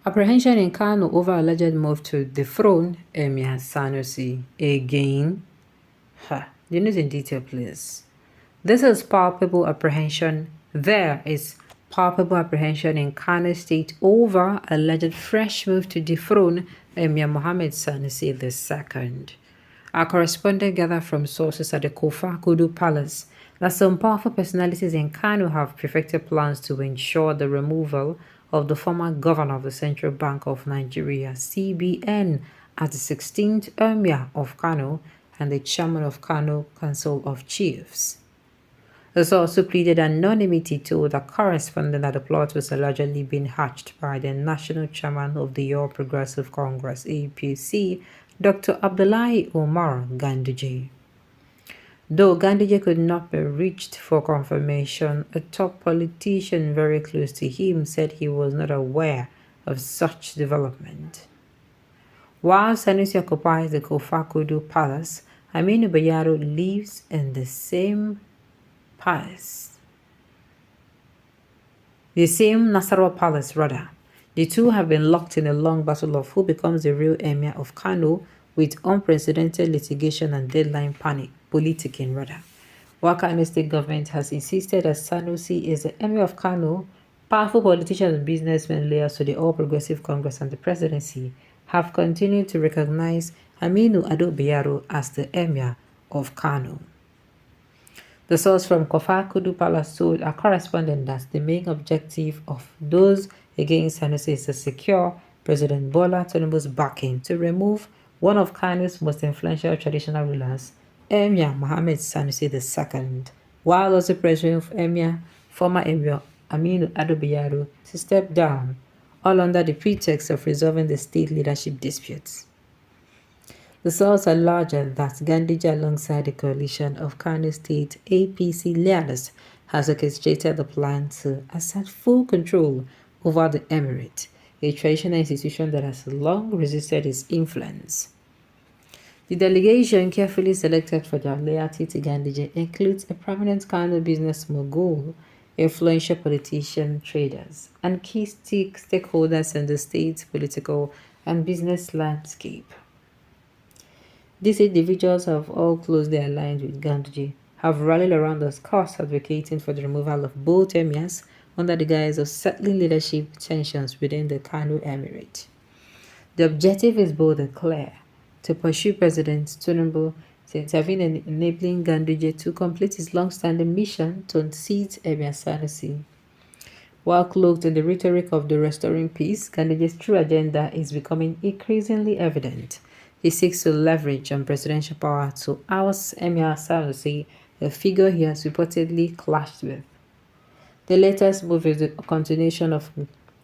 Apprehension in Kano over alleged move to dethrone Emir Sanusi again. The news in detail, please. This is palpable apprehension. There is palpable apprehension in Kano State over alleged fresh move to dethrone Emir Mohammed Sanusi II. Our correspondent gathered from sources at the Kofa Kudu Palace that some powerful personalities in Kano have perfected plans to ensure the removal of the former governor of the Central Bank of Nigeria, CBN, as the 16th Emir of Kano and the chairman of Kano Council of Chiefs. This also pleaded anonymity to the correspondent that the plot was allegedly being hatched by the national chairman of the All Progressive Congress APC, Dr. Abdullahi Omar Ganduje. Though Ganduje could not be reached for confirmation, a top politician very close to him said he was not aware of such development. While Sanusi occupies the Kofakudu Palace, Aminu Bayaro lives in the same palace. The same Nasarawa Palace, rather. The two have been locked in a long battle of who becomes the real emir of Kano, with unprecedented litigation and deadline panic, politicking rather. While Kano state government has insisted that Sanusi is the emir of Kano, powerful politicians and businessmen layers to the All Progressive Congress and the presidency have continued to recognize Aminu Ado Bayero as the emir of Kano. The source from Kofa Kudu Palace told a correspondent that the main objective of those against Sanusi is to secure President Bola Tinubu's backing to remove one of Kano's most influential traditional rulers, Emir Mohammed Sanusi II, while also pressuring former Emir Aminu Ado Bayero to step down, all under the pretext of resolving the state leadership disputes. The source alleged that Gandija, alongside the coalition of Kano State APC leaders, has orchestrated the plan to assert full control over the emirate, a traditional institution that has long resisted its influence. The delegation, carefully selected for their loyalty to Gandija, includes a prominent Kano business mogul, influential politicians, traders, and key stakeholders in the state's political and business landscape. These individuals have all closely aligned with Gandhi, have rallied around the cause advocating for the removal of both emirs under the guise of settling leadership tensions within the Kano Emirate. The objective is bold and clear: to pursue President Tinubu to intervene in enabling Ganduje to complete his long-standing mission to unseat Emir Sanusi. While cloaked in the rhetoric of the restoring peace, Ganduje's true agenda is becoming increasingly evident. He seeks to leverage on presidential power to oust Emir Sanusi, a figure he has reportedly clashed with. The latest move is a continuation of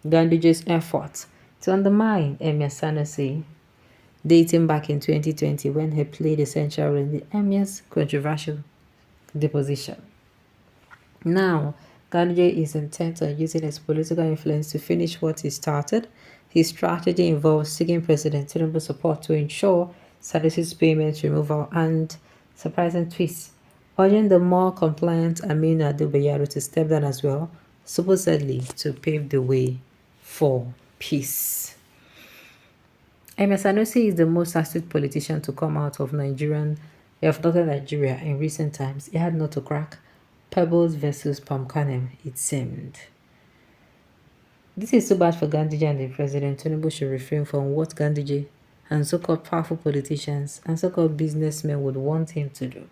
Ganduje's efforts to undermine Emir Sanusi, dating back in 2020 when he played a central role in the Emir's controversial deposition. Now, Ganduje is intent on using his political influence to finish what he started. His strategy involves seeking President Tinubu's support to ensure Sanusi's payment removal and, surprising twist, urging the more compliant Aminu Ado Bayero to step down as well, supposedly to pave the way for peace. Emir Sanusi is the most astute politician to come out of northern Nigeria in recent times. He had not to crack. Pebbles versus palm kernel, it seemed. This is so bad for Ganduje and the president. Tinubu should refrain from what Ganduje and so-called powerful politicians and so-called businessmen would want him to do.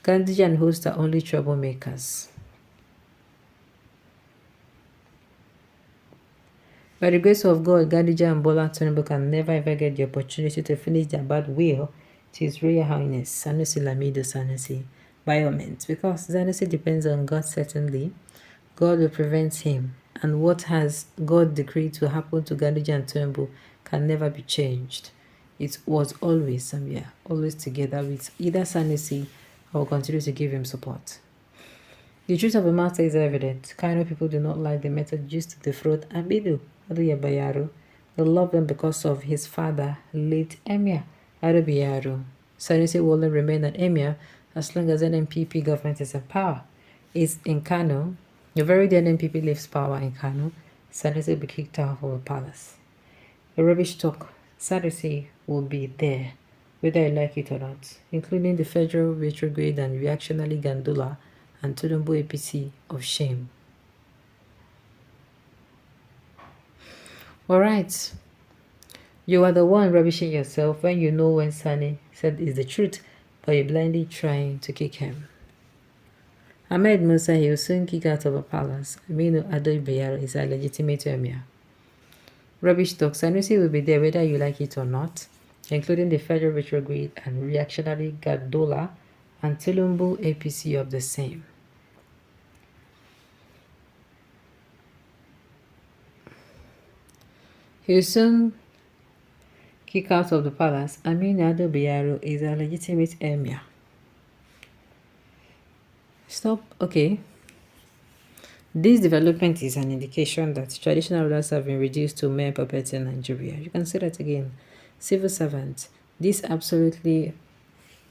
Ganduje and host are only troublemakers. By the grace of God, Ganduje and Bola Tinubu can never ever get the opportunity to finish their bad will to His Royal Highness Sanusi Lamido Sanusi by all means, because Sanusi depends on God certainly. God will prevent him, and what has God decreed to happen to Ganduje and Tinubu can never be changed. It was always always together with either Sanusi or will continue to give him support. The truth of the matter is evident. Kano people do not like the method used to defraud Aminu Ado Bayero. They love him because of his father, late Emir Ado Bayero. Sanusi will only remain an emir as long as NNPP government is in power. It's in Kano. The very day NNPP leaves power in Kano, Sanusi will be kicked out of the palace. A rubbish talk. Sanusi will be there, whether you like it or not, including the federal retrograde and reactionary Gandula and Tudumbu APC of shame. Alright, you are the one rubbishing yourself when you know when Sani said is the truth, but you're blindly trying to kick him. Ahmed Musa, he will soon kick out of a palace. Aminu Ado Bayero is a legitimate emir. Rubbish talk. Sanusi will be there whether you like it or not, including the federal retrograde and reactionary Gadola and Tulumbu APC of the same. He will soon kick out of the palace. Aminu Ado Bayero is a legitimate emir. Stop. Okay. This development is an indication that traditional rulers have been reduced to mere puppets in Nigeria. You can say that again. Civil servants. This absolutely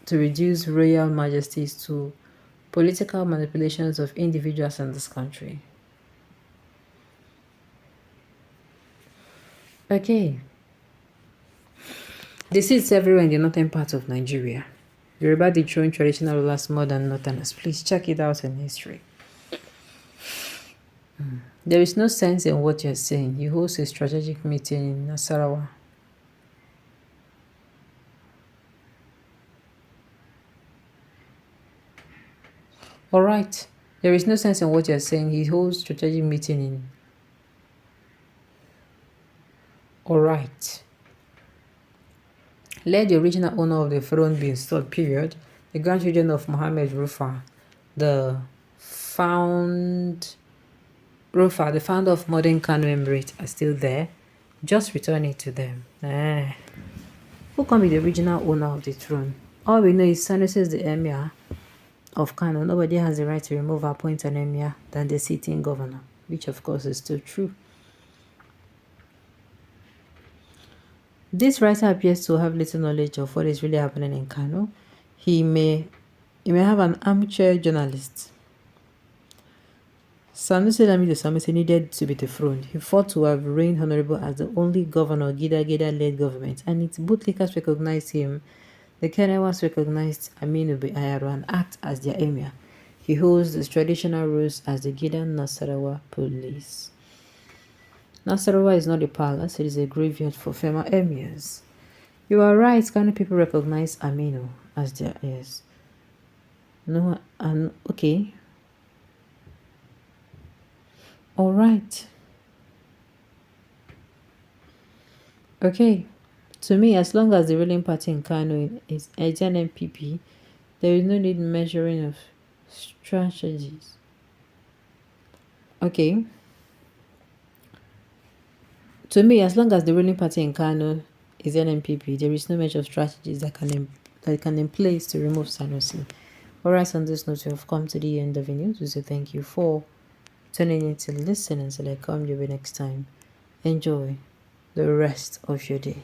to reduce royal majesties to political manipulations of individuals in this country. Okay. They see it's everywhere in the northern part of Nigeria. Yoruba dethrone traditional rulers more than northerners. Please check it out in history. There is no sense in what you're saying. You host a strategic meeting in Nasarawa. Alright. There is no sense in what you're saying. He holds strategic meeting in. Alright. Let the original owner of the throne be installed, period. The grandchildren of Mohammed Rufa, the founder of modern Kano Emirate, are still there. Just return it to them. Who can be the original owner of the throne? All we know is Sanusi is the emir of Kano. Nobody has the right to remove or appoint an emir than the sitting governor, which of course is still true. This writer appears to have little knowledge of what is really happening in Kano. He may have an armchair journalist. Sanusi Lamido Sanusi needed to be dethroned. He fought to have reigned honorable as the only governor of Gida-led government, and its bootlickers recognized him. The Kenewas recognized Aminu Bayero and act as their emir. He holds the traditional roles as the Gida Nasarawa police. Nasarawa is not a palace, it is a graveyard for former emirs. You are right, Kano people recognize Aminu as their heirs. No, and okay. Alright. Okay. To me, as long as the ruling party in Kano is an MPP, there is no need measuring of strategies. Okay. To me, as long as the ruling party in Kano is an MPP, there is no measure of strategies that can in place to remove Sanusi. Alright, on this note, we have come to the end of the news. We say thank you for tuning in to listen until I come your way next time. Enjoy the rest of your day.